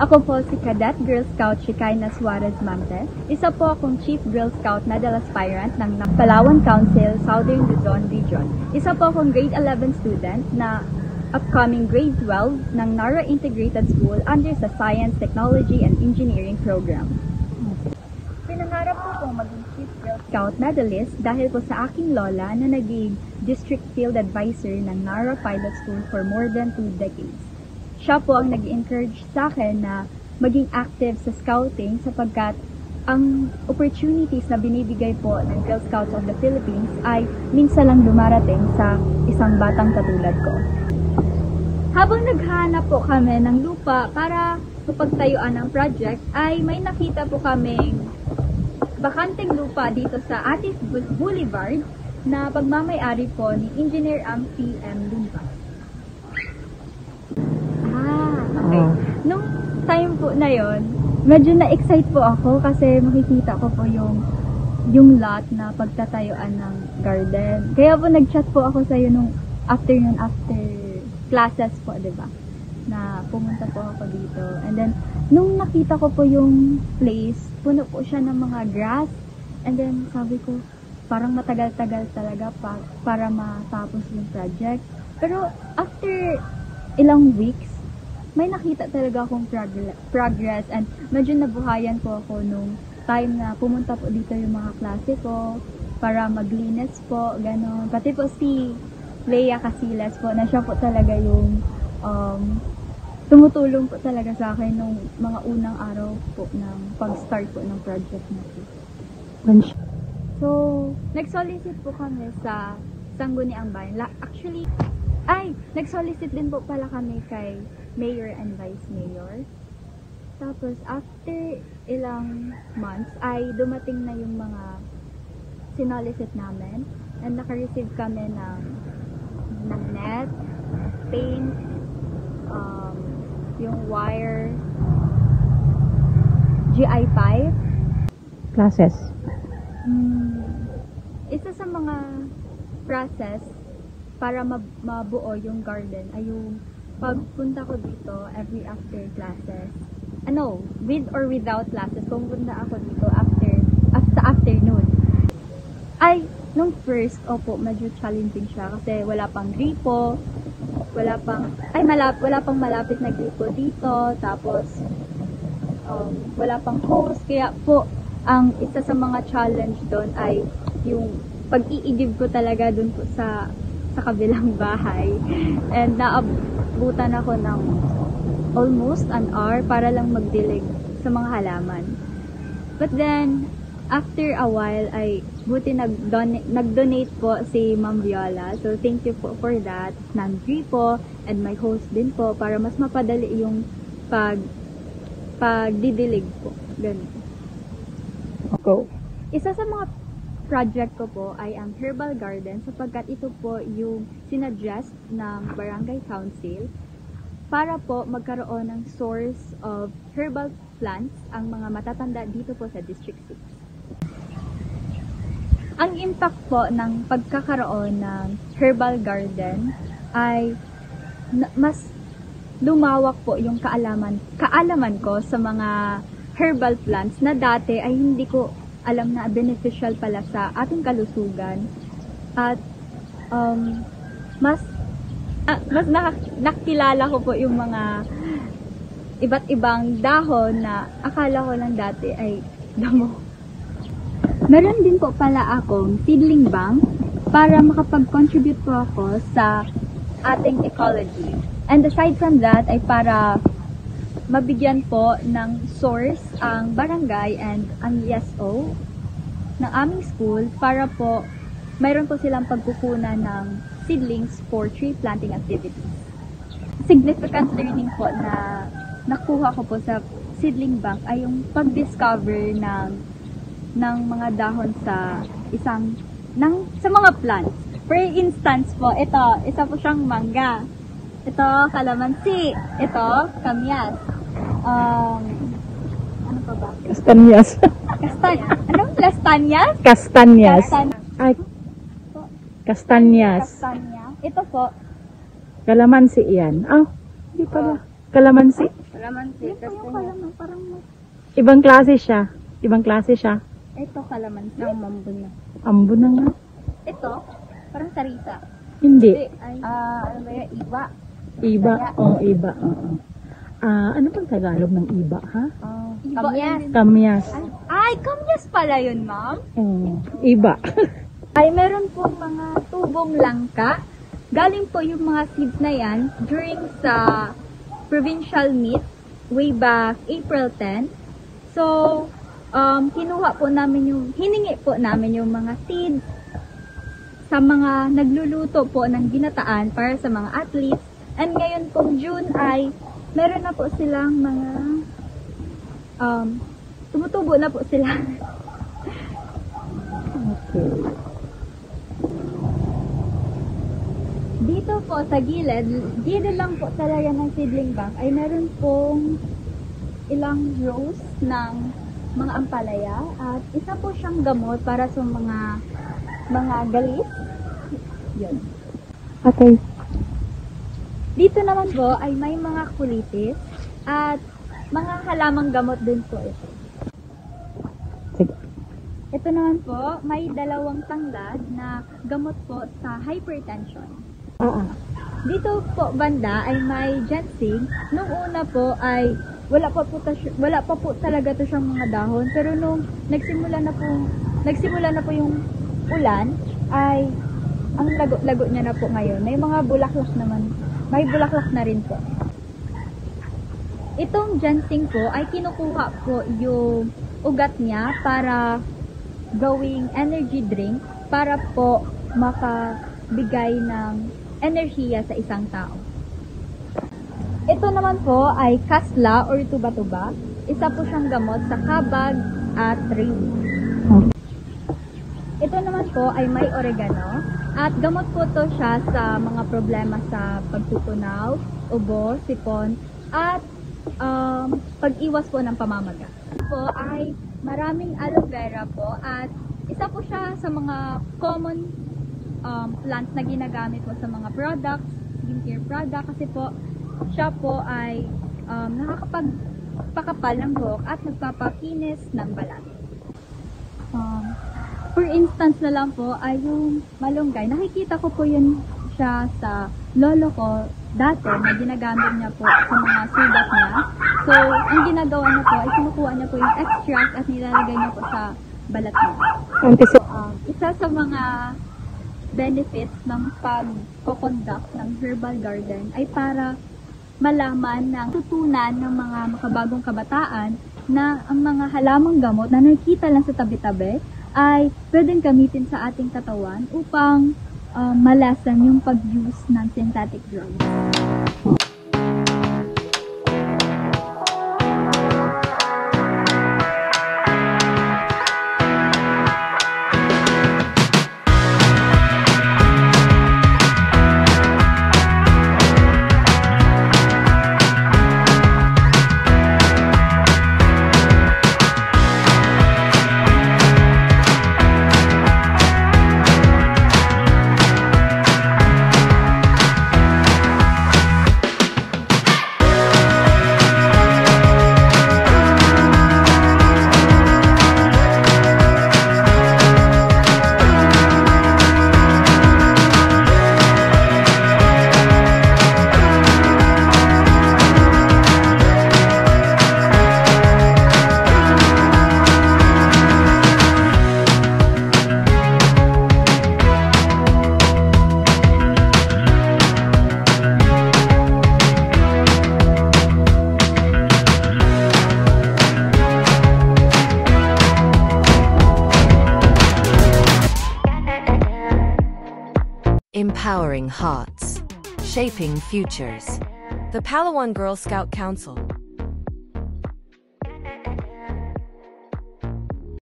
Ako po si Cadet Girl Scout Shekinah Suarez Mantes. Isa po akong Chief Girl Scout Medal Aspirant ng Palawan Council, Southern Luzon Region. Isa po akong grade 11 student na upcoming grade 12 ng NARA Integrated School under sa Science, Technology, and Engineering Program. Pinangarap po kong maging Chief Girl Scout Medalist dahil po sa aking lola na naging District Field Advisor ng NARA Pilot School for more than 2 decades. Siya po ang nag-encourage sa akin na maging active sa scouting sapagkat ang opportunities na binibigay po ng Girl Scouts of the Philippines ay minsan lang dumarating sa isang batang katulad ko. Habang naghahanap po kami ng lupa para mapagtayuan ng project, ay may nakita po kaming bakanteng lupa dito sa Atis Boulevard na pagmamay-ari po ni Engineer Amphy M. Lumpa. Okay. Nung time po na yon, medyo na-excite po ako kasi makikita ko po yung lot na pagtatayuan ng garden. Kaya po nag-chat po ako sa iyo nung after classes po, 'di ba? Na pumunta po ako dito. And then nung nakita ko po yung place, puno po siya ng mga grass. And then sabi ko, parang matagal-tagal talaga para matapos yung project. Pero after ilang weeks, may nakita talaga akong progress and medyo nabuhayan po ako nung time na pumunta po dito yung mga klase ko para maglinis po, gano'n. Pati po si Leia Casillas po, na siya po talaga yung tumutulong po talaga sa akin nung mga unang araw po ng pag-start po ng project na po. So, nag-solicit po kami sa Sangguniang Bayan. Actually, nag-solicit din po pala kami kay Mayor and Vice Mayor. Tapos, after ilang months, ay dumating na yung mga sinolicit namin. And naka-receive kami ng net, paint, yung wire, GI5. Classes. Isa sa mga process para mabuo yung garden ay yung pagpunta ko dito every after classes. With or without classes, pumunta ako dito sa afternoon. Nung first, medyo challenging siya kasi wala pang gripo, wala pang malapit na gripo dito, tapos wala pang hose. Kaya po, ang isa sa mga challenge doon ay yung pag-iigib ko talaga doon po sa kabilang bahay. And naabutan ako ng almost an hour para lang magdilig sa mga halaman. But then, after a while, ay buti nag-donate po si Ma'am Viola. So, thank you po for that. Nandri po, and my host din po, para mas mapadali yung pagdidilig po. Ganun. Go. Isa sa mga project ko po ay ang herbal garden sapagkat ito po yung sinuggest ng Barangay Council para po magkaroon ng source of herbal plants ang mga matatanda dito po sa District 6. Ang impact po ng pagkakaroon ng herbal garden ay mas lumawak po yung kaalaman ko sa mga herbal plants na dati ay hindi ko alam na beneficial pala sa ating kalusugan. At mas nakilala ko po yung mga iba't ibang dahon na akala ko lang dati ay damo. Meron din po pala akong seedling bank para makapag-contribute po ako sa ating ecology. And aside from that ay para mabigyan po ng source ang barangay and ang ESO ng aming school para po mayroon po silang pagkukunan ng seedlings for tree planting activities. Significant learning po na nakuha ko po sa seedling bank ay yung pag-discover ng mga dahon sa sa mga plants. For instance po, isa po siyang mangga. Ito, kalamansi. Ito, kamyas. Ano pa ba? Kastanyas. Anong lastanyas? Kastanyas. Kastanyas. Kastanya. Ito po. Kalamansi yan. Hindi pala. Kalamansi. Kalamansi. Yun po yung kalaman, parang Ibang klase siya. Ibang klase siya. Ito kalamansi. Ang mambun na. Ambo na nga. Ito, parang sarisa. Hindi. Ay, ano ba yan? Iba. Iba. Oo, iba. Oo. Ano bang Tagalog ng iba, ha? Kamyas. Kamyas. Ay, kamyas pala yun, ma'am. Oo. Iba. Ay, meron po mga tubong langka. Galing po yung mga seeds na yan during sa provincial meet way back April 10. So, kinuha po namin hiningi po namin yung mga seeds sa mga nagluluto po ng ginataan para sa mga athletes. And ngayon pong June ay meron na po silang mga tumutubo na po sila. Okay. Dito po sa gilid lang po talaga ng seedling bank ay meron pong ilang rows ng mga ampalaya at isa po siyang gamot para sa mga galis. Yun. Okay. Dito naman po ay may mga kulitis at mga halamang gamot din po ito. Sige. Ito naman po, may dalawang tanglad na gamot po sa hypertension. Dito po banda ay may ginseng. Nung una po ay wala pa po talaga to siyang mga dahon, pero nung nagsimula na po yung ulan ay ang lago niya na po ngayon. May mga bulaklak naman. May bulaklak na rin po. Itong ginseng po ay kinukuha po yung ugat niya para gawing energy drink para po makabigay ng enerhiya sa isang tao. Ito naman po ay kasla or tuba-tuba. Isa po siyang gamot sa kabag at rabies. Ito naman po ay may oregano at gamot po to siya sa mga problema sa pagtutunaw, ubo, sipon at pag-iwas po ng pamamaga. Ito po ay maraming aloe vera po at isa po siya sa mga common plants na ginagamit po sa mga products, skincare product kasi po siya po ay nakakapagpakapal ng buhok at nagpapakinis ng balat. For instance na lang po ay yung malunggay. Nakikita ko po yun siya sa lolo ko dati na ginagamit niya po sa mga sugat niya. So, ang ginagawa niya po ay kinukuha niya po yung extract at nilalagay niya po sa balat niya. Isa sa mga benefits ng pag-conduct ng herbal garden ay para malaman ng tutunan ng mga makabagong kabataan na ang mga halamang gamot na nakikita lang sa tabi-tabi ay pwedeng gamitin sa ating katawan upang malasan yung pag-use ng synthetic drugs. Empowering hearts, shaping futures. The Palawan Girl Scout Council.